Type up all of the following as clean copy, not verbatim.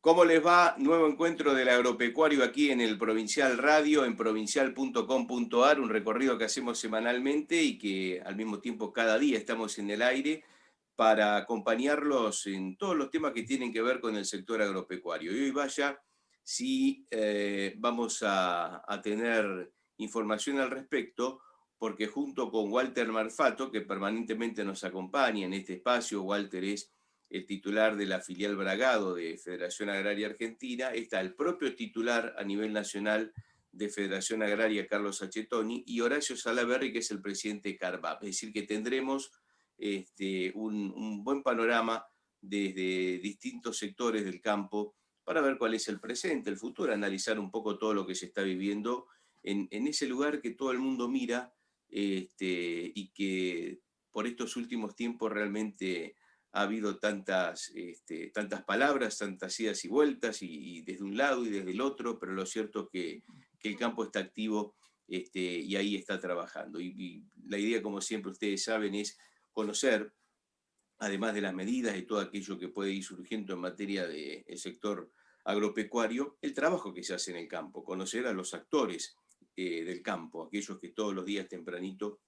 ¿Cómo les va? Nuevo encuentro del agropecuario aquí en el Provincial Radio, en provincial.com.ar, un recorrido que hacemos semanalmente y que al mismo tiempo cada día estamos en el aire para acompañarlos en todos los temas que tienen que ver con el sector agropecuario. Y hoy vaya, sí vamos a tener información al respecto, porque junto con Walter Marfato, que permanentemente nos acompaña en este espacio, Walter es el titular de la filial Bragado de Federación Agraria Argentina, está el propio titular a nivel nacional de Federación Agraria, Carlos Achetoni, y Horacio Salaverry, que es el presidente de CARVAP. Es decir, que tendremos un buen panorama desde distintos sectores del campo para ver cuál es el presente, el futuro, analizar un poco todo lo que se está viviendo en ese lugar que todo el mundo mira y que por estos últimos tiempos realmente ha habido tantas palabras, tantas idas y vueltas, y desde un lado y desde el otro, pero lo cierto es que el campo está activo y ahí está trabajando. Y la idea, como siempre ustedes saben, es conocer, además de las medidas y todo aquello que puede ir surgiendo en materia del sector agropecuario, el trabajo que se hace en el campo, conocer a los actores del campo, aquellos que todos los días tempranito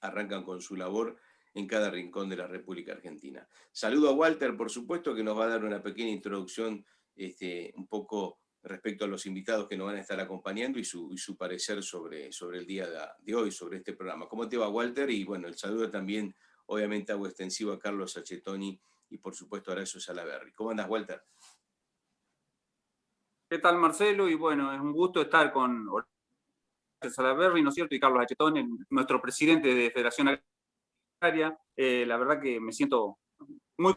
arrancan con su labor en cada rincón de la República Argentina. Saludo a Walter, por supuesto, que nos va a dar una pequeña introducción un poco respecto a los invitados que nos van a estar acompañando y su parecer sobre el día de hoy, sobre este programa. ¿Cómo te va, Walter? Y bueno, el saludo también, obviamente, hago extensivo a Carlos Achetoni y por supuesto a Horacio Salaverry. ¿Cómo andas, Walter? ¿Qué tal, Marcelo? Y bueno, es un gusto estar con Horacio Salaverry, ¿no es cierto? Y Carlos Achetoni, nuestro presidente de Federación Agraria. La verdad que me siento muy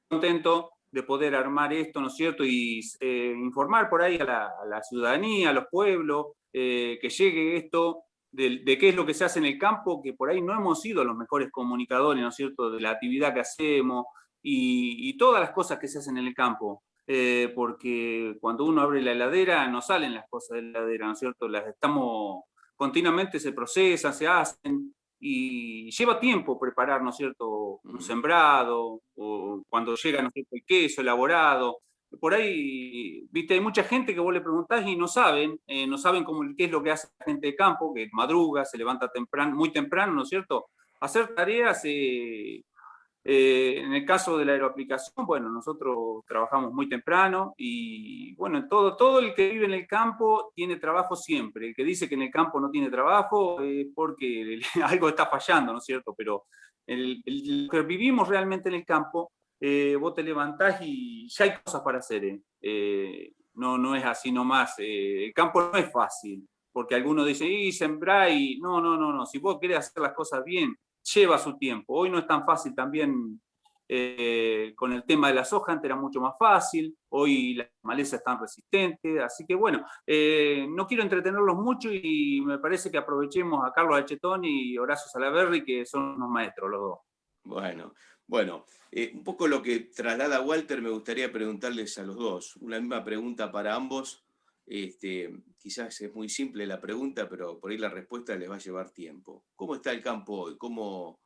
contento de poder armar esto, ¿no es cierto? Y informar por ahí a la ciudadanía, a los pueblos, que llegue esto de qué es lo que se hace en el campo, que por ahí no hemos sido los mejores comunicadores, ¿no es cierto?, de la actividad que hacemos y todas las cosas que se hacen en el campo. Porque cuando uno abre la heladera no salen las cosas de la heladera, ¿no es cierto? Las estamos, continuamente se procesan, se hacen, y lleva tiempo preparar, ¿no es cierto?, un sembrado, o cuando llega, ¿no es cierto?, el queso elaborado. Por ahí, viste, hay mucha gente que vos le preguntás y no saben qué es lo que hace la gente de campo, que madruga, se levanta temprano, muy temprano, ¿no es cierto?, hacer tareas. En el caso de la aeroaplicación, bueno, nosotros trabajamos muy temprano y bueno, todo el que vive en el campo tiene trabajo siempre. El que dice que en el campo no tiene trabajo porque algo está fallando, ¿no es cierto? Pero el que vivimos realmente en el campo, vos te levantás y ya hay cosas para hacer. No es así nomás. El campo no es fácil, porque algunos dicen, y sembrá y no. Si vos querés hacer las cosas bien, lleva su tiempo. Hoy no es tan fácil también con el tema de la soja, antes era mucho más fácil, hoy las malezas están resistentes, así que bueno, no quiero entretenerlos mucho y me parece que aprovechemos a Carlos Achetoni y Horacio Salaverry, que son unos maestros los dos. Bueno, un poco lo que traslada Walter me gustaría preguntarles a los dos, una misma pregunta para ambos. Quizás es muy simple la pregunta, pero por ahí la respuesta les va a llevar tiempo. ¿Cómo está el campo hoy? ¿Cómo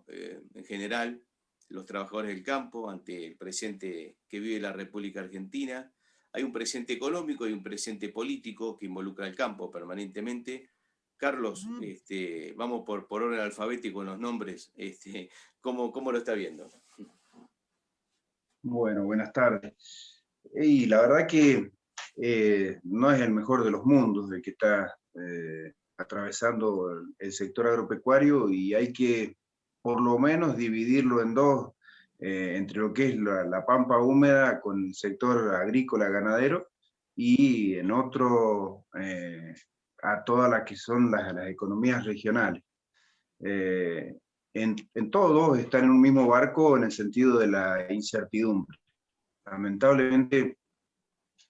en general los trabajadores del campo ante el presente que vive la República Argentina? Hay un presente económico y un presente político que involucra al campo permanentemente. Carlos, vamos por orden alfabético en los nombres. ¿Cómo lo está viendo? Bueno, buenas tardes. Y la verdad que no es el mejor de los mundos el que está atravesando el sector agropecuario, y hay que por lo menos dividirlo en dos, entre lo que es la pampa húmeda con el sector agrícola ganadero, y en otro a todas las que son las economías regionales. En todos están en un mismo barco en el sentido de la incertidumbre. Lamentablemente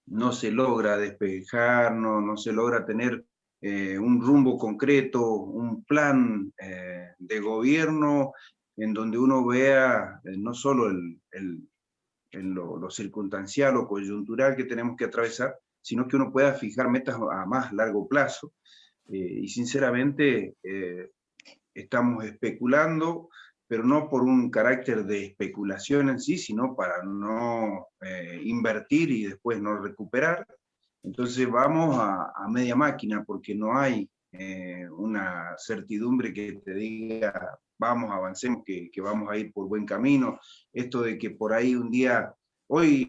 no se logra despejar, no se logra tener un rumbo concreto, un plan de gobierno en donde uno vea no solo lo circunstancial o coyuntural que tenemos que atravesar, sino que uno pueda fijar metas a más largo plazo. Y sinceramente estamos especulando, pero no por un carácter de especulación en sí, sino para no invertir y después no recuperar. Entonces vamos a media máquina porque no hay una certidumbre que te diga, vamos, avancemos, que vamos a ir por buen camino. Esto de que por ahí un día, hoy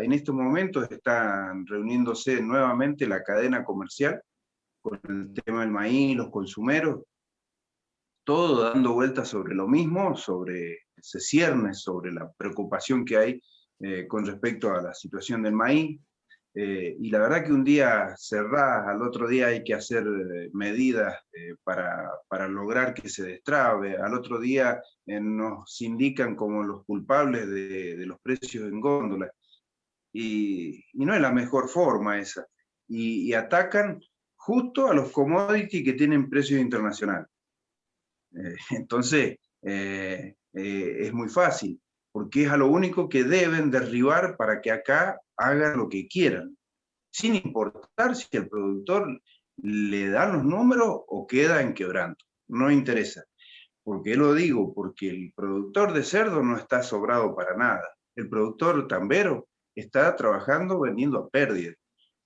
en estos momentos están reuniéndose nuevamente la cadena comercial con el tema del maíz, los consumeros, todo dando vueltas sobre lo mismo, se cierne sobre la preocupación que hay con respecto a la situación del maíz. Y la verdad que un día cerrás, al otro día hay que hacer medidas para lograr que se destrabe, al otro día nos indican como los culpables de los precios en góndola, y no es la mejor forma esa, y atacan justo a los commodities que tienen precios internacionales. Entonces, es muy fácil, porque es a lo único que deben derribar para que acá hagan lo que quieran, sin importar si el productor le da los números o queda en quebranto. No interesa. ¿Por qué lo digo? Porque el productor de cerdo no está sobrado para nada. El productor tambero está trabajando vendiendo a pérdida.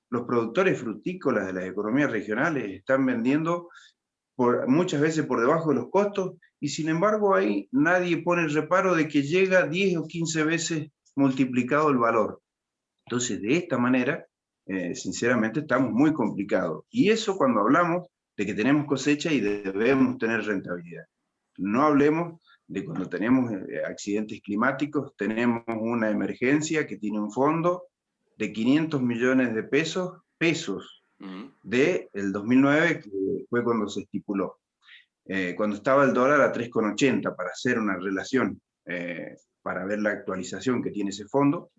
Los productores frutícolas de las economías regionales están vendiendo muchas veces por debajo de los costos, y sin embargo ahí nadie pone el reparo de que llega 10 o 15 veces multiplicado el valor. Entonces, de esta manera, sinceramente, estamos muy complicados. Y eso cuando hablamos de que tenemos cosecha y debemos tener rentabilidad. No hablemos de cuando tenemos accidentes climáticos, tenemos una emergencia que tiene un fondo de 500 millones de pesos del 2009, que fue cuando se estipuló. Cuando estaba el dólar a 3,80, para hacer una relación, para ver la actualización que tiene ese fondo,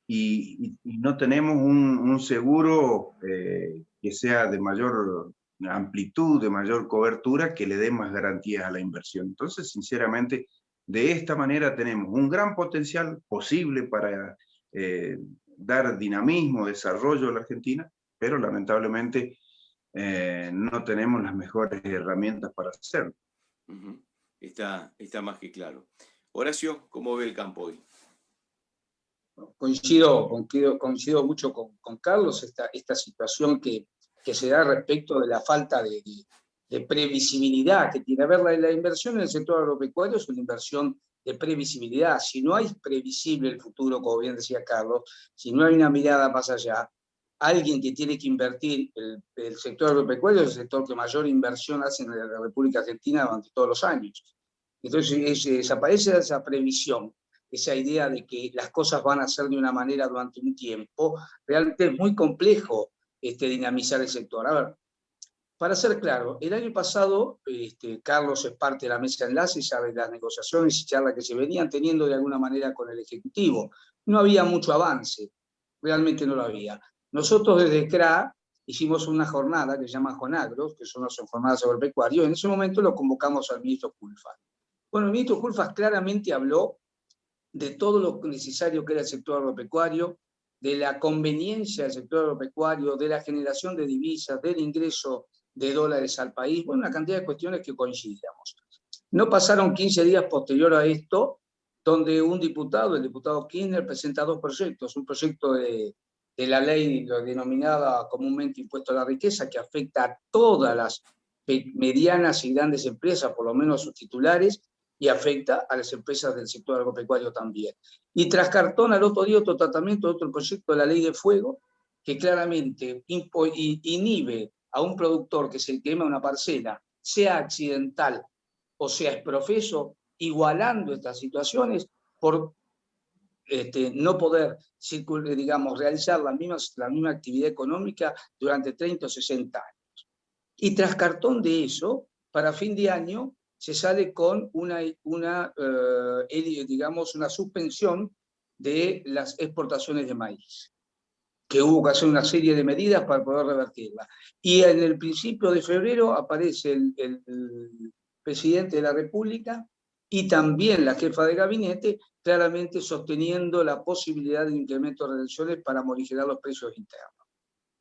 y no tenemos un seguro que sea de mayor amplitud, de mayor cobertura, que le dé más garantías a la inversión. Entonces, sinceramente, de esta manera tenemos un gran potencial posible para dar dinamismo, desarrollo a la Argentina, pero lamentablemente no tenemos las mejores herramientas para hacerlo. Está más que claro. Horacio, ¿cómo ve el campo hoy? Coincido mucho con Carlos, esta situación que se da respecto de la falta de previsibilidad que tiene. A ver, la inversión en el sector agropecuario es una inversión de previsibilidad. Si no hay previsible el futuro, como bien decía Carlos, si no hay una mirada más allá, alguien que tiene que invertir, el sector agropecuario es el sector que mayor inversión hace en la República Argentina durante todos los años. Entonces desaparece esa previsión, esa idea de que las cosas van a ser de una manera durante un tiempo. Realmente es muy complejo dinamizar el sector. A ver, para ser claro, el año pasado, Carlos es parte de la mesa de enlace, sabe las negociaciones y charlas que se venían teniendo de alguna manera con el Ejecutivo. No había mucho avance, realmente no lo había. Nosotros desde CRA hicimos una jornada que se llama Jonagros, que son las jornadas agropecuarias, y en ese momento lo convocamos al ministro Culfas. Bueno, el ministro Culfas claramente habló de todo lo necesario que era el sector agropecuario, de la conveniencia del sector agropecuario, de la generación de divisas, del ingreso de dólares al país, bueno, una cantidad de cuestiones que coincidíamos. No pasaron 15 días posterior a esto, donde un diputado, el diputado Kirchner, presenta dos proyectos, un proyecto de la ley denominada comúnmente impuesto a la riqueza, que afecta a todas las medianas y grandes empresas, por lo menos sus titulares, y afecta a las empresas del sector agropecuario también. Y tras cartón, al otro día, otro tratamiento, otro proyecto de la ley de fuego, que claramente inhibe a un productor que se quema una parcela, sea accidental o sea exprofeso, igualando estas situaciones por no poder, digamos, realizar la misma actividad económica durante 30 o 60 años. Y tras cartón de eso, para fin de año, se sale con digamos, una suspensión de las exportaciones de maíz, que hubo que hacer una serie de medidas para poder revertirla. Y en el principio de febrero aparece el presidente de la República y también la jefa de gabinete, claramente sosteniendo la posibilidad de incremento de retenciones para morigerar los precios internos.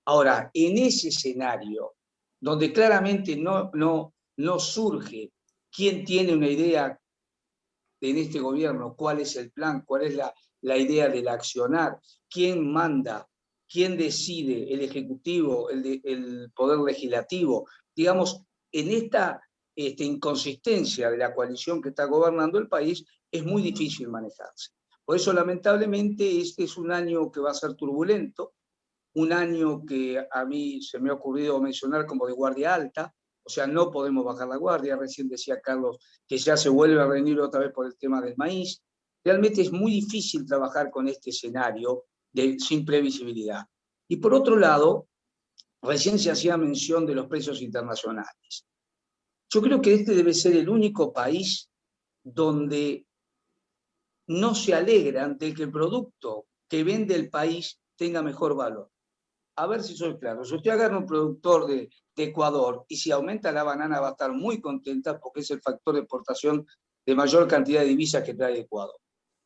Ahora, en ese escenario, donde claramente no surge quién tiene una idea en este gobierno, cuál es el plan, cuál es la idea del accionar, quién manda, quién decide, el Ejecutivo, el Poder Legislativo. Digamos, en esta inconsistencia de la coalición que está gobernando el país, es muy difícil manejarse. Por eso, lamentablemente, este es un año que va a ser turbulento, un año que a mí se me ha ocurrido mencionar como de guardia alta, o sea, no podemos bajar la guardia. Recién decía Carlos que ya se vuelve a reunir otra vez por el tema del maíz. Realmente es muy difícil trabajar con este escenario sin previsibilidad. Y por otro lado, recién se hacía mención de los precios internacionales. Yo creo que este debe ser el único país donde no se alegran de que el producto que vende el país tenga mejor valor. A ver si soy claro. Si usted agarra un productor de Ecuador y si aumenta la banana va a estar muy contenta porque es el factor de exportación de mayor cantidad de divisas que trae Ecuador.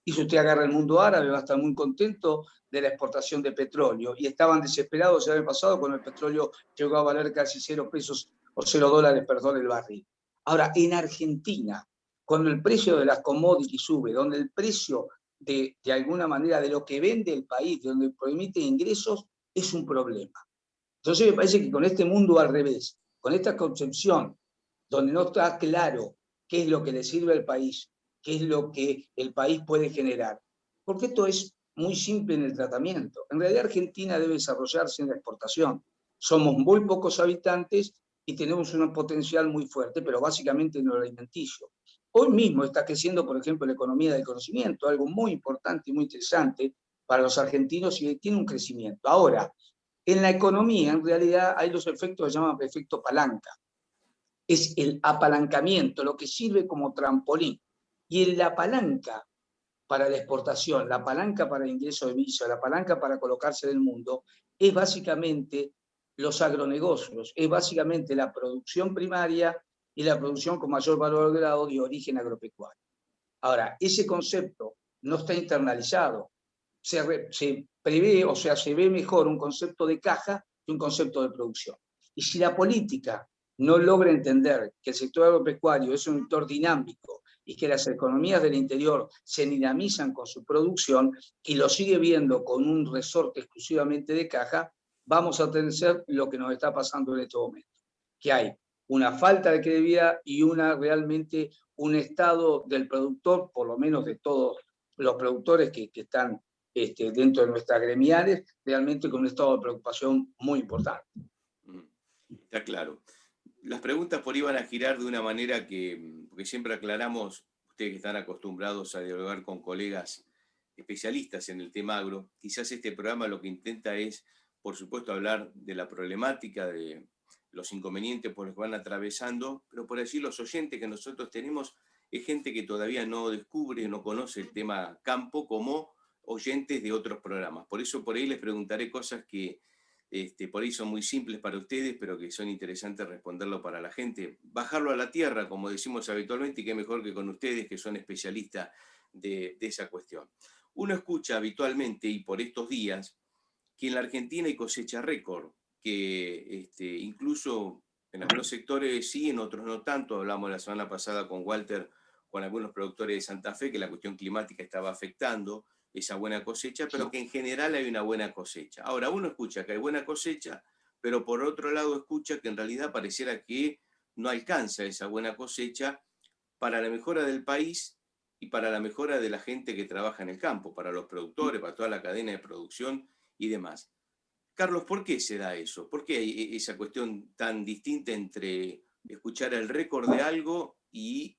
Y si usted agarra el mundo árabe va a estar muy contento de la exportación de petróleo. Y estaban desesperados el año pasado cuando el petróleo llegó a valer casi 0 pesos o 0 dólares, perdón, el barril. Ahora, en Argentina, cuando el precio de las commodities sube, donde el precio de alguna manera de lo que vende el país, de donde permite ingresos, es un problema. Entonces me parece que con este mundo al revés, con esta concepción donde no está claro qué es lo que le sirve al país, qué es lo que el país puede generar, porque esto es muy simple en el tratamiento. En realidad Argentina debe desarrollarse en la exportación. Somos muy pocos habitantes y tenemos un potencial muy fuerte, pero básicamente en lo alimenticio. Hoy mismo está creciendo, por ejemplo, la economía del conocimiento, algo muy importante y muy interesante para los argentinos y tiene un crecimiento. Ahora, en la economía, en realidad, hay los efectos que se llaman efecto palanca. Es el apalancamiento, lo que sirve como trampolín. Y en la palanca para la exportación, la palanca para el ingreso de divisas, la palanca para colocarse en el mundo, es básicamente los agronegocios, es básicamente la producción primaria y la producción con mayor valor agregado de origen agropecuario. Ahora, ese concepto no está internalizado. Se prevé, o sea, se ve mejor un concepto de caja que un concepto de producción. Y si la política no logra entender que el sector agropecuario es un sector dinámico y que las economías del interior se dinamizan con su producción y lo sigue viendo con un resorte exclusivamente de caja, vamos a tener lo que nos está pasando en este momento, que hay una falta de credibilidad y realmente un estado del productor, por lo menos de todos los productores que están dentro de nuestras gremiales, realmente con un estado de preocupación muy importante. Está claro. Las preguntas por ahí van a girar de una manera porque siempre aclaramos, ustedes que están acostumbrados a dialogar con colegas especialistas en el tema agro, quizás este programa lo que intenta es, por supuesto, hablar de la problemática, de los inconvenientes por los que van atravesando, pero por allí los oyentes que nosotros tenemos es gente que todavía no descubre, no conoce el tema campo como oyentes de otros programas. Por eso por ahí les preguntaré cosas que por ahí son muy simples para ustedes, pero que son interesantes responderlo para la gente. Bajarlo a la tierra, como decimos habitualmente, y qué mejor que con ustedes, que son especialistas de esa cuestión. Uno escucha habitualmente, y por estos días, que en la Argentina hay cosecha récord, que incluso en algunos sectores sí, en otros no tanto. Hablamos la semana pasada con Walter, con algunos productores de Santa Fe, que la cuestión climática estaba afectando esa buena cosecha, pero que en general hay una buena cosecha. Ahora, uno escucha que hay buena cosecha, pero por otro lado escucha que en realidad pareciera que no alcanza esa buena cosecha para la mejora del país y para la mejora de la gente que trabaja en el campo, para los productores, para toda la cadena de producción y demás. Carlos, ¿por qué se da eso? ¿Por qué hay esa cuestión tan distinta entre escuchar el récord de algo y,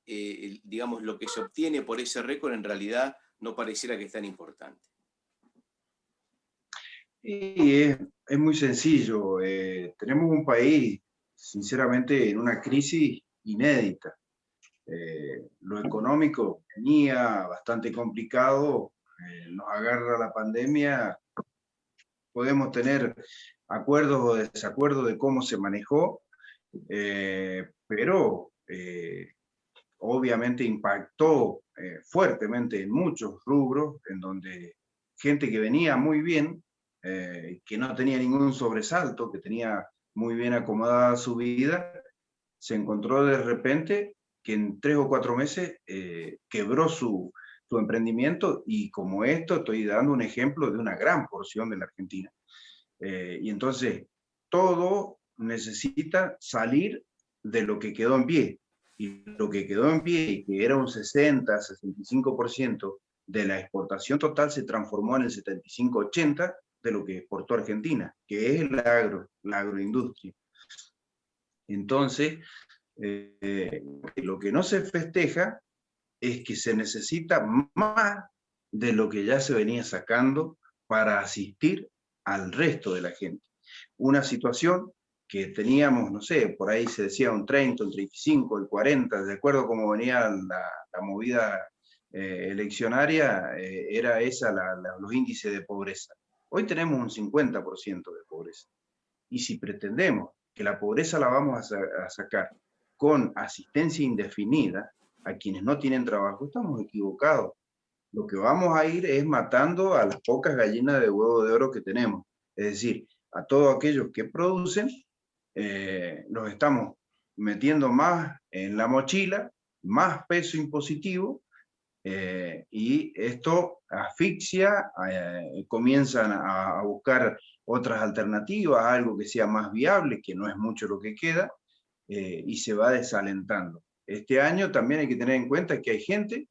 digamos, lo que se obtiene por ese récord en realidad no pareciera que es tan importante? Y es muy sencillo. Tenemos un país, sinceramente, en una crisis inédita. Lo económico venía bastante complicado, nos agarra la pandemia, podemos tener acuerdos o desacuerdos de cómo se manejó, pero obviamente impactó fuertemente en muchos rubros, en donde gente que venía muy bien, que no tenía ningún sobresalto, que tenía muy bien acomodada su vida, se encontró de repente que en 3 o 4 meses quebró su su emprendimiento, y como esto estoy dando un ejemplo de una gran porción de la Argentina. Y entonces todo necesita salir de lo que quedó en pie. Y lo que quedó en pie, que era un 60-65% de la exportación total, se transformó en el 75-80% de lo que exportó Argentina, que es la agroindustria. Entonces, lo que no se festeja es que se necesita más de lo que ya se venía sacando para asistir al resto de la gente. Una situación que teníamos, no sé, por ahí se decía un 30, un 35, el 40, de acuerdo a cómo venía la movida eleccionaria, era esa los índices de pobreza. Hoy tenemos un 50% de pobreza. Y si pretendemos que la pobreza la vamos a sacar con asistencia indefinida a quienes no tienen trabajo, estamos equivocados. Lo que vamos a ir es matando a las pocas gallinas de huevo de oro que tenemos. Es decir, a todos aquellos que producen, los estamos metiendo más en la mochila, más peso impositivo, y esto asfixia, comienzan a buscar otras alternativas, algo que sea más viable, que no es mucho lo que queda, y se va desalentando. Este año también hay que tener en cuenta que hay gente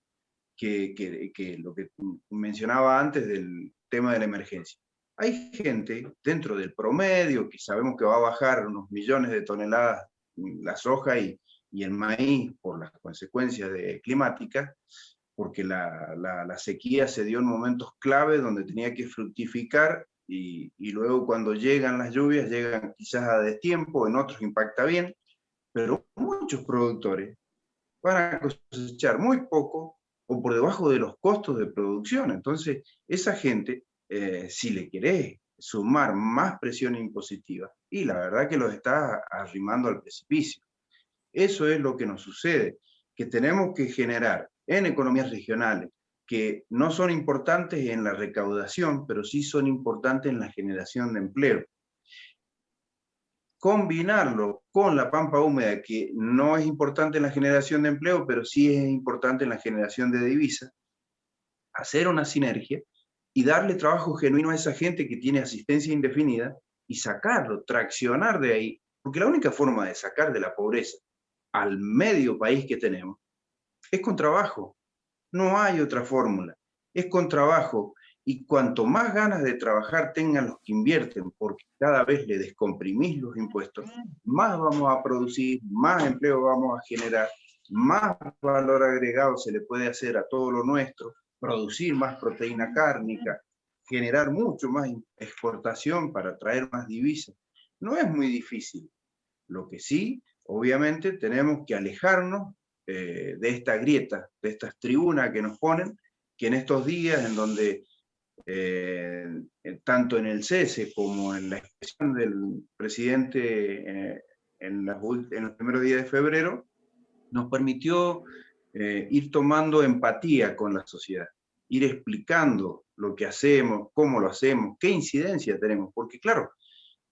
que lo que mencionaba antes del tema de la emergencia. Hay gente dentro del promedio que sabemos que va a bajar unos millones de toneladas la soja y el maíz por las consecuencias climáticas, porque la sequía se dio en momentos clave donde tenía que fructificar, y luego cuando llegan las lluvias llegan quizás a destiempo, en otros impacta bien, pero muchos productores van a cosechar muy poco o por debajo de los costos de producción. Entonces, esa gente, si le querés sumar más presión impositiva, y la verdad que los está arrimando al precipicio. Eso es lo que nos sucede, que tenemos que generar en economías regionales, que no son importantes en la recaudación, pero sí son importantes en la generación de empleo. Combinarlo con la pampa húmeda, que no es importante en la generación de empleo, pero sí es importante en la generación de divisas, hacer una sinergia y darle trabajo genuino a esa gente que tiene asistencia indefinida y sacarlo, traccionar de ahí, porque la única forma de sacar de la pobreza al medio país que tenemos es con trabajo. No hay otra fórmula. Es con trabajo. Y cuanto más ganas de trabajar tengan los que invierten, porque cada vez le descomprimís los impuestos, más vamos a producir, más empleo vamos a generar, más valor agregado se le puede hacer a todo lo nuestro, producir más proteína cárnica, generar mucho más exportación para traer más divisas. No es muy difícil. Lo que sí, obviamente, tenemos que alejarnos de esta grieta, de estas tribunas que nos ponen, que en estos días en donde tanto en el cese como en la expresión del presidente en los primeros días de febrero, nos permitió ir tomando empatía con la sociedad, ir explicando lo que hacemos, cómo lo hacemos, qué incidencia tenemos, porque claro,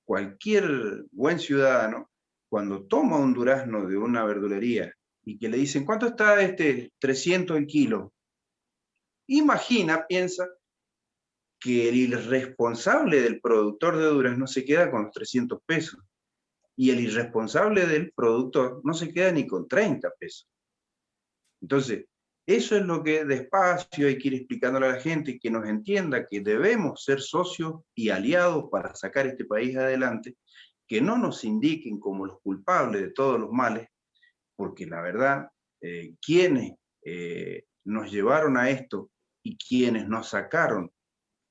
cualquier buen ciudadano, cuando toma un durazno de una verdulería y que le dicen, ¿cuánto está 300 el kilo? Imagina, piensa, que el irresponsable del productor de durazno se queda con los 300 pesos y el irresponsable del productor no se queda ni con 30 pesos. Entonces, eso es lo que despacio hay que ir explicándole a la gente, que nos entienda que debemos ser socios y aliados para sacar este país adelante, que no nos indiquen como los culpables de todos los males, porque la verdad, quienes nos llevaron a esto y quienes nos sacaron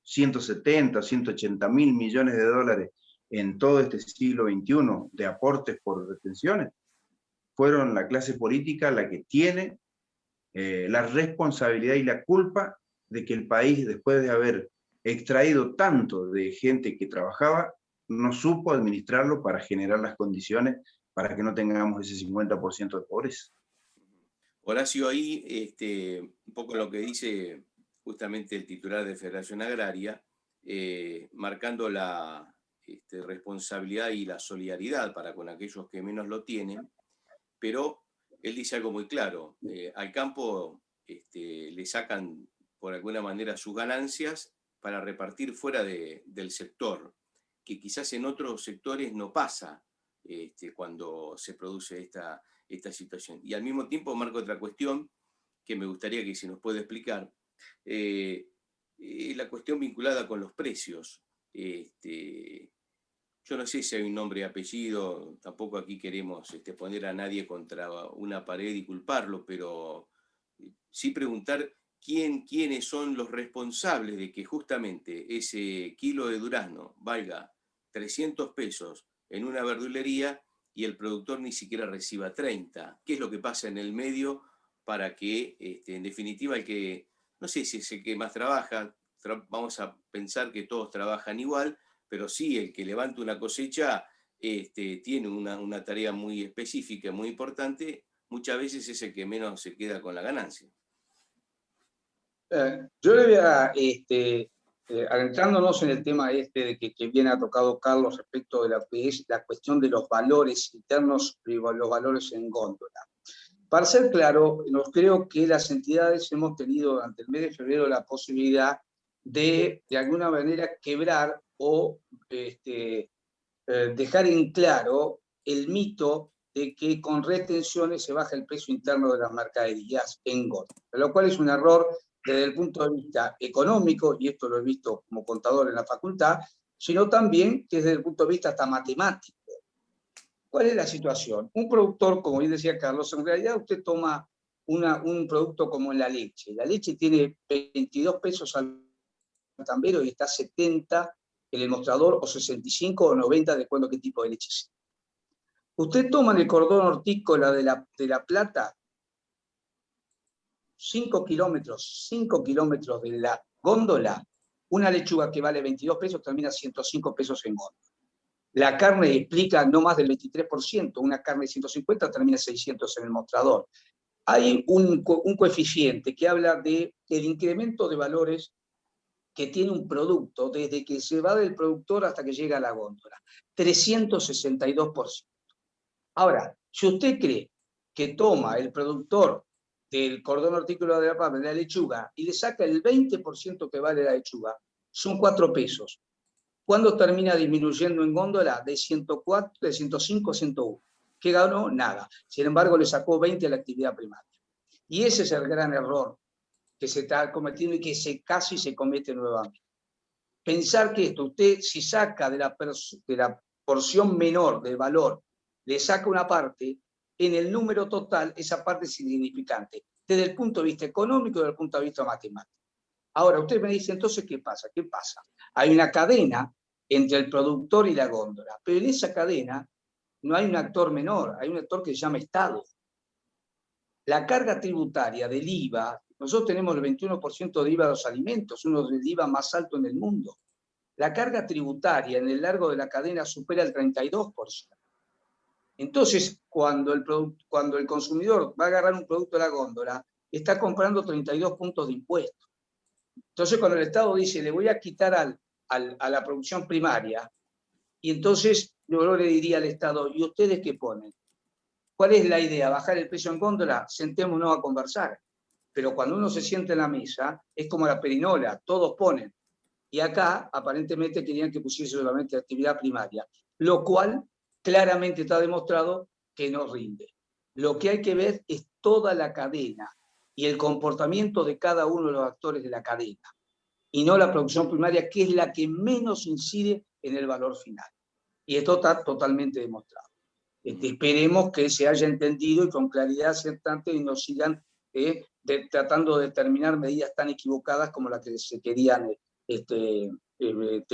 170, 180 mil millones de dólares en todo este siglo XXI de aportes por retenciones, fueron la clase política la que tiene la responsabilidad y la culpa de que el país, después de haber extraído tanto de gente que trabajaba, no supo administrarlo para generar las condiciones para que no tengamos ese 50% de pobreza. Horacio, ahí un poco lo que dice justamente el titular de Federación Agraria, marcando la responsabilidad y la solidaridad para con aquellos que menos lo tienen, pero él dice algo muy claro, al campo le sacan por alguna manera sus ganancias para repartir fuera del sector, que quizás en otros sectores no pasa cuando se produce esta situación. Y al mismo tiempo marco otra cuestión que me gustaría que se nos pueda explicar, la cuestión vinculada con los precios. Yo no sé si hay un nombre y apellido, tampoco aquí queremos poner a nadie contra una pared y culparlo, pero sí preguntar quiénes son los responsables de que justamente ese kilo de durazno valga 300 pesos en una verdulería y el productor ni siquiera reciba 30. ¿Qué es lo que pasa en el medio para que, en definitiva, el que, no sé si es el que más trabaja, vamos a pensar que todos trabajan igual, pero sí el que levanta una cosecha tiene una tarea muy específica, muy importante, muchas veces es el que menos se queda con la ganancia? Yo le voy a, adentrándonos en el tema de que bien ha tocado Carlos respecto de lo que es la cuestión de los valores internos y los valores en góndola. Para ser claro, creo que las entidades hemos tenido durante el mes de febrero la posibilidad de alguna manera quebrar o dejar en claro el mito de que con retenciones se baja el precio interno de las mercaderías en góndola, lo cual es un error desde el punto de vista económico, y esto lo he visto como contador en la facultad, sino también desde el punto de vista hasta matemático. ¿Cuál es la situación? Un productor, como bien decía Carlos, en realidad usted toma un producto como la leche. La leche tiene 22 pesos al tambero y está 70 en el mostrador, o 65 o 90, de acuerdo a qué tipo de leche sea. Usted toma en el cordón hortícola de la Plata 5 kilómetros de la góndola, una lechuga que vale 22 pesos termina 105 pesos en góndola. La carne explica no más del 23%, una carne de 150 termina 600 en el mostrador. Hay un coeficiente que habla del incremento de valores que tiene un producto desde que se va del productor hasta que llega a la góndola. 362%. Ahora, si usted cree que toma el productor del cordón hortícola de la papa, de la lechuga, y le saca el 20% que vale la lechuga, son 4 pesos. ¿Cuándo termina disminuyendo en góndola? De 104, de 105 a 101. ¿Qué ganó? Nada. Sin embargo, le sacó 20 a la actividad primaria. Y ese es el gran error que se está cometiendo y que casi se comete nuevamente. Pensar que esto, usted si saca de la porción menor del valor, le saca una parte, en el número total esa parte es insignificante, desde el punto de vista económico y desde el punto de vista matemático. Ahora, usted me dice, entonces, ¿qué pasa? ¿Qué pasa? Hay una cadena entre el productor y la góndola, pero en esa cadena no hay un actor menor, hay un actor que se llama Estado. La carga tributaria del IVA, nosotros tenemos el 21% de IVA de los alimentos, uno del IVA más alto en el mundo. La carga tributaria en el largo de la cadena supera el 32%. Entonces, cuando el consumidor va a agarrar un producto de la góndola, está comprando 32 puntos de impuesto. Entonces, cuando el Estado dice, le voy a quitar a la producción primaria, y entonces yo le diría al Estado, ¿y ustedes qué ponen? ¿Cuál es la idea? ¿Bajar el precio en góndola? Sentémonos a conversar. Pero cuando uno se sienta en la mesa, es como la perinola, todos ponen. Y acá, aparentemente, querían que pusiese solamente actividad primaria, lo cual claramente está demostrado que no rinde. Lo que hay que ver es toda la cadena y el comportamiento de cada uno de los actores de la cadena, y no la producción primaria, que es la que menos incide en el valor final. Y esto está totalmente demostrado. Esperemos que se haya entendido y con claridad acertante y no sigan tratando de determinar medidas tan equivocadas como las que se querían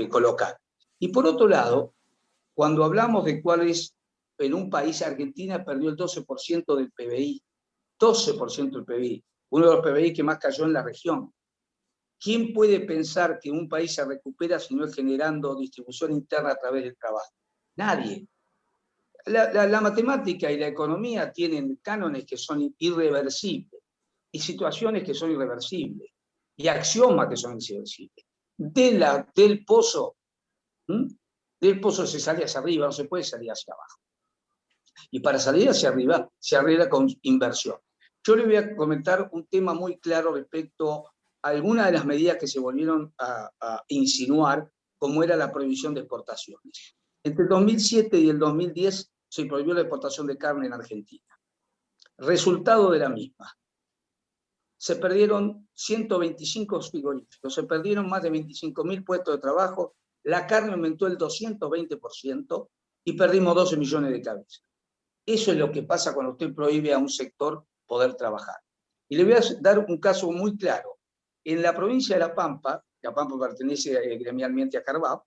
colocar. Y por otro lado, cuando hablamos de cuál es, en un país, Argentina perdió el 12% del PBI, 12% del PBI, uno de los PBI que más cayó en la región. ¿Quién puede pensar que un país se recupera si no es generando distribución interna a través del trabajo? Nadie. La matemática y la economía tienen cánones que son irreversibles y situaciones que son irreversibles y axiomas que son irreversibles. Del pozo se sale hacia arriba, no se puede salir hacia abajo. Y para salir hacia arriba se arregla con inversión. Yo le voy a comentar un tema muy claro respecto a algunas de las medidas que se volvieron a insinuar, como era la prohibición de exportaciones. Entre el 2007 y el 2010 se prohibió la exportación de carne en Argentina. Resultado de la misma: se perdieron 125 frigoríficos, se perdieron más de 25.000 puestos de trabajo, la carne aumentó el 220% y perdimos 12 millones de cabezas. Eso es lo que pasa cuando usted prohíbe a un sector poder trabajar. Y le voy a dar un caso muy claro. En la provincia de La Pampa pertenece gremialmente a Carvap,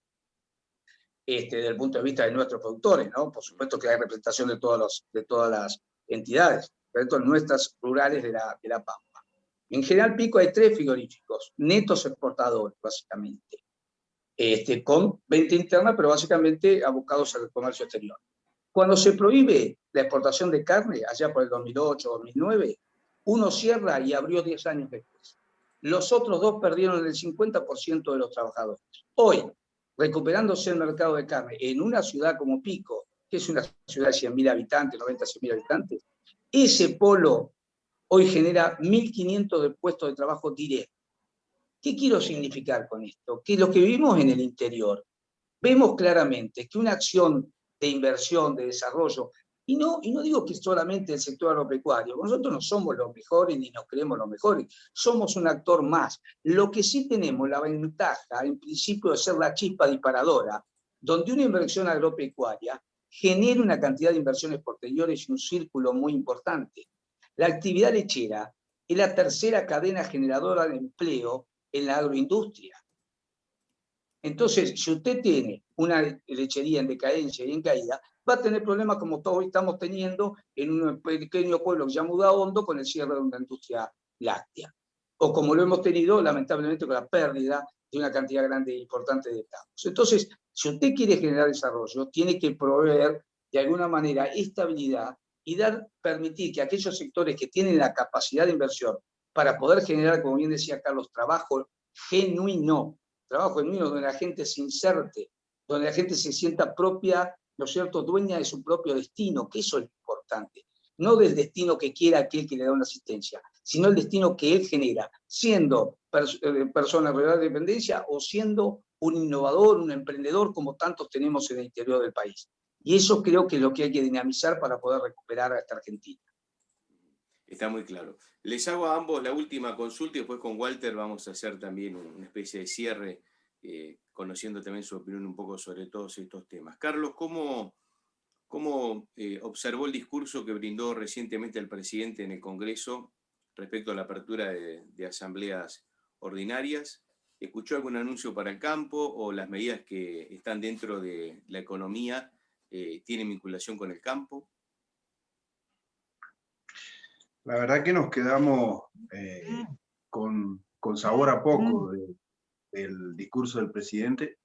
desde el punto de vista de nuestros productores, ¿no? Por supuesto que hay representación de todas las entidades, pero nuestras rurales de la Pampa. En General Pico hay 3 frigoríficos, netos exportadores, básicamente, con venta interna, pero básicamente abocados al comercio exterior. Cuando se prohíbe la exportación de carne, allá por el 2008, 2009, uno cierra y abrió 10 años después. Los otros 2 perdieron el 50% de los trabajadores. Hoy, recuperándose el mercado de carne en una ciudad como Pico, que es una ciudad de 100.000 habitantes, 90, 100.000 habitantes, ese polo hoy genera 1.500 de puestos de trabajo directos. ¿Qué quiero significar con esto? Que lo que vivimos en el interior, vemos claramente que una acción de inversión, de desarrollo, y no digo que solamente el sector agropecuario, nosotros no somos los mejores ni nos creemos los mejores, somos un actor más. Lo que sí tenemos la ventaja, en principio, de ser la chispa disparadora, donde una inversión agropecuaria genera una cantidad de inversiones posteriores y un círculo muy importante. La actividad lechera es la tercera cadena generadora de empleo en la agroindustria. Entonces, si usted tiene una lechería en decadencia y en caída, va a tener problemas como todos estamos teniendo en un pequeño pueblo que se llama Udaondo con el cierre de una industria láctea. O como lo hemos tenido, lamentablemente, con la pérdida de una cantidad grande e importante de campos. Entonces, si usted quiere generar desarrollo, tiene que proveer de alguna manera estabilidad y permitir que aquellos sectores que tienen la capacidad de inversión para poder generar, como bien decía Carlos, trabajo genuino donde la gente se inserte, donde la gente se sienta propia, ¿no es cierto?, dueña de su propio destino, que eso es lo importante. No del destino que quiera aquel que le da una asistencia, sino el destino que él genera, siendo persona de rural de dependencia o siendo un innovador, un emprendedor, como tantos tenemos en el interior del país. Y eso creo que es lo que hay que dinamizar para poder recuperar a esta Argentina. Está muy claro. Les hago a ambos la última consulta y después con Walter vamos a hacer también una especie de cierre, conociendo también su opinión un poco sobre todos estos temas. Carlos, ¿cómo observó el discurso que brindó recientemente el presidente en el Congreso respecto a la apertura de asambleas ordinarias? ¿Escuchó algún anuncio para el campo o las medidas que están dentro de la economía tienen vinculación con el campo? La verdad que nos quedamos con sabor a poco del discurso del presidente,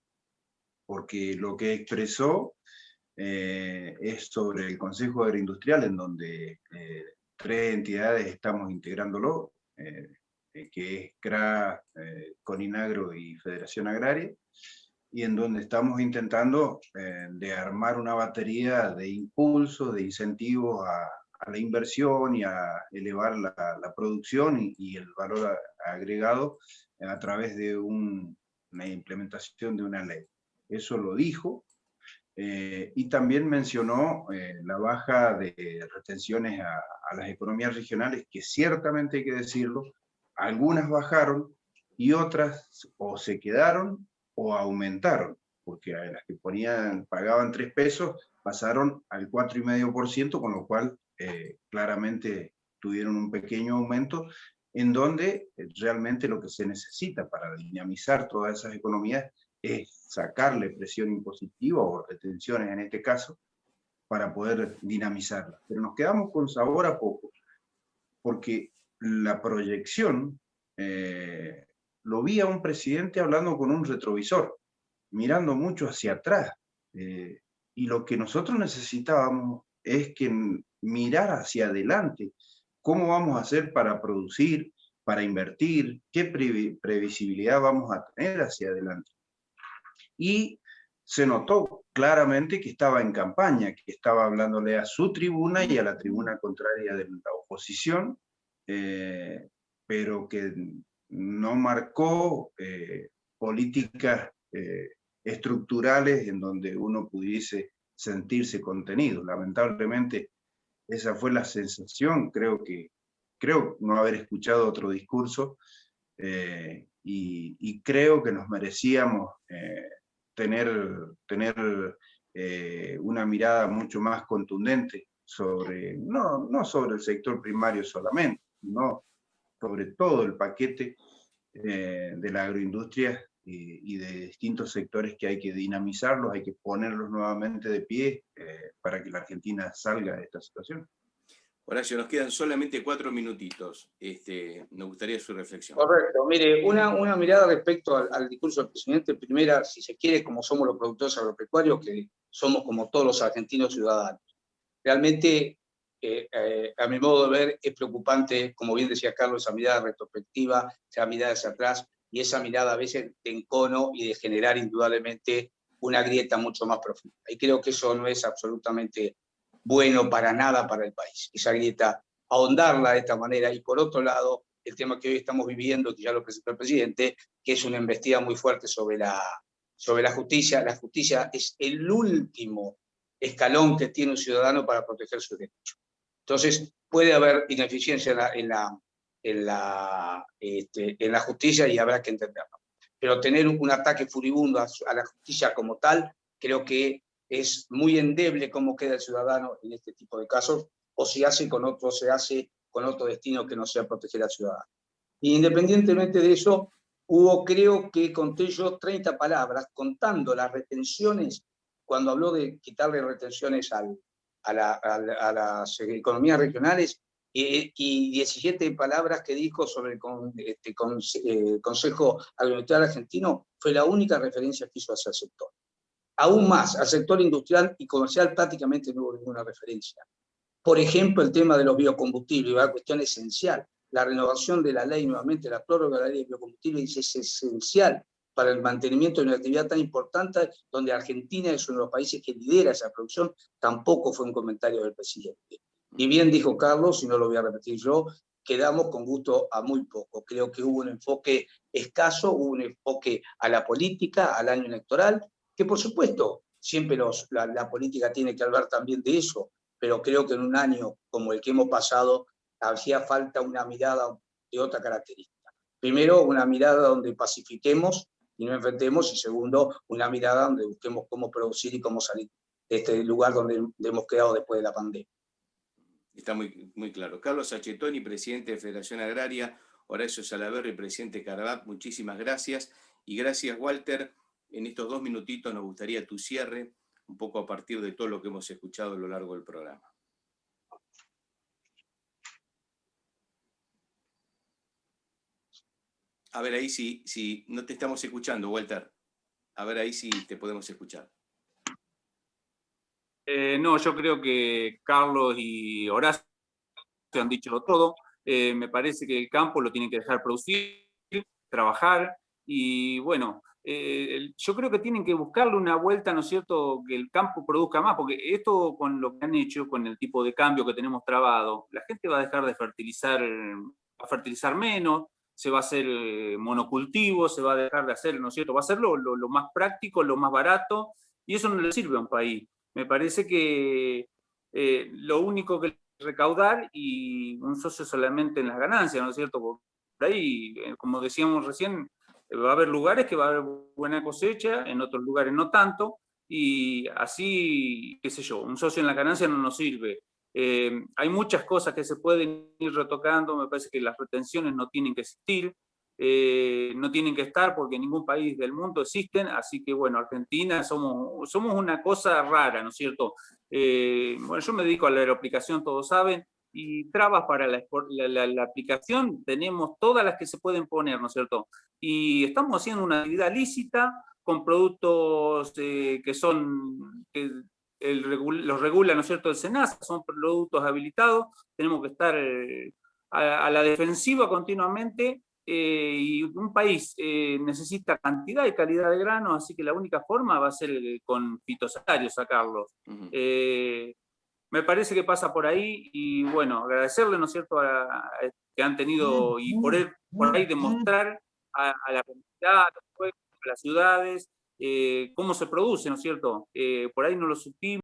porque lo que expresó es sobre el Consejo Agroindustrial, en donde 3 entidades estamos integrándolo, que es CRA, Coninagro y Federación Agraria, y en donde estamos intentando de armar una batería de impulsos, de incentivos a la inversión y a elevar la producción y el valor agregado a través de una implementación de una ley. Eso lo dijo, y también mencionó la baja de retenciones a las economías regionales, que ciertamente hay que decirlo, algunas bajaron y otras o se quedaron o aumentaron, porque a las que pagaban 3 pesos pasaron al 4,5%, con lo cual claramente tuvieron un pequeño aumento, en donde realmente lo que se necesita para dinamizar todas esas economías es sacarle presión impositiva o retenciones en este caso, para poder dinamizarla. Pero nos quedamos con sabor a poco, porque la proyección, lo vi a un presidente hablando con un retrovisor, mirando mucho hacia atrás, y lo que nosotros necesitábamos es que mirar hacia adelante, cómo vamos a hacer para producir, para invertir, qué previsibilidad vamos a tener hacia adelante. Y se notó claramente que estaba en campaña, que estaba hablándole a su tribuna y a la tribuna contraria de la oposición, pero que no marcó políticas estructurales en donde uno pudiese sentirse contenido. Lamentablemente, esa fue la sensación. Creo no haber escuchado otro discurso, y creo que nos merecíamos tener una mirada mucho más contundente sobre, no sobre el sector primario solamente, sino sobre todo el paquete de la agroindustria y de distintos sectores que hay que dinamizarlos, hay que ponerlos nuevamente de pie para que la Argentina salga de esta situación. Horacio, nos quedan solamente 4 minutitos. Nos gustaría su reflexión. Correcto. Mire, una mirada respecto al discurso del presidente. Primera, si se quiere, como somos los productores agropecuarios, que somos como todos los argentinos ciudadanos. Realmente, a mi modo de ver, es preocupante, como bien decía Carlos, esa mirada retrospectiva, esa mirada hacia atrás, y esa mirada a veces de encono y de generar indudablemente una grieta mucho más profunda. Y creo que eso no es absolutamente bueno para nada para el país, esa grieta, ahondarla de esta manera. Y por otro lado, el tema que hoy estamos viviendo, que ya lo presentó el presidente, que es una embestida muy fuerte sobre la justicia. La justicia es el último escalón que tiene un ciudadano para proteger sus derechos. Entonces, puede haber ineficiencia en la justicia y habrá que entenderlo. Pero tener un ataque furibundo a la justicia como tal, creo que es muy endeble cómo queda el ciudadano en este tipo de casos, o si se hace con otro destino que no sea proteger al ciudadano. Independientemente de eso, creo que conté yo 30 palabras contando las retenciones, cuando habló de quitarle retenciones a las economías regionales, y 17 palabras que dijo sobre el Consejo Agroindustrial Argentino. Fue la única referencia que hizo hacia el sector. Aún más, al sector industrial y comercial prácticamente no hubo ninguna referencia. Por ejemplo, el tema de los biocombustibles, una cuestión esencial. La renovación de la ley, nuevamente la prórroga de la ley de biocombustibles, es esencial para el mantenimiento de una actividad tan importante, donde Argentina es uno de los países que lidera esa producción. Tampoco fue un comentario del presidente. Y bien dijo Carlos, y no lo voy a repetir yo, quedamos con gusto a muy poco. Creo que hubo un enfoque escaso, hubo un enfoque a la política, al año electoral, que por supuesto siempre la política tiene que hablar también de eso, pero creo que en un año como el que hemos pasado hacía falta una mirada de otra característica. Primero, una mirada donde pacifiquemos y no enfrentemos, y segundo, una mirada donde busquemos cómo producir y cómo salir de este lugar donde hemos quedado después de la pandemia. Está muy, muy claro. Carlos Sacchettoni, presidente de Federación Agraria, Horacio Salaverry, presidente de Carabat, muchísimas gracias. Y gracias, Walter. En estos 2 minutitos nos gustaría tu cierre, un poco a partir de todo lo que hemos escuchado a lo largo del programa. A ver ahí si no te estamos escuchando, Walter. A ver ahí si te podemos escuchar. No, yo creo que Carlos y Horacio han dicho todo. Me parece que el campo lo tienen que dejar producir, trabajar, y bueno, yo creo que tienen que buscarle una vuelta, ¿no es cierto?, que el campo produzca más, porque esto, con lo que han hecho, con el tipo de cambio que tenemos trabado, la gente va a dejar de fertilizar, va a fertilizar menos, se va a hacer monocultivo, se va a dejar de hacer, ¿no es cierto?, va a ser lo más práctico, lo más barato, y eso no le sirve a un país. Me parece que lo único que recaudar, y un socio solamente en las ganancias, ¿no es cierto? Por ahí, como decíamos recién, va a haber lugares que va a haber buena cosecha, en otros lugares no tanto, y así, qué sé yo, un socio en las ganancias no nos sirve. Hay muchas cosas que se pueden ir retocando. Me parece que las retenciones no tienen que existir, no tienen que estar, porque en ningún país del mundo existen. Así que bueno, Argentina somos una cosa rara, ¿no es cierto? Bueno, yo me dedico a la aeroaplicación, todos saben, y trabas para la aplicación tenemos todas las que se pueden poner, ¿no es cierto? Y estamos haciendo una actividad lícita con productos que son, los regula, ¿no es cierto?, el SENASA, son productos habilitados. Tenemos que estar a la defensiva continuamente, y un país necesita cantidad y calidad de granos, así que la única forma va a ser con fitosanitarios sacarlos. Me parece que pasa por ahí y bueno, agradecerle, ¿no es cierto?, que han tenido y por ahí demostrar a la comunidad, a las ciudades, cómo se produce, ¿no es cierto? Por ahí no lo supimos.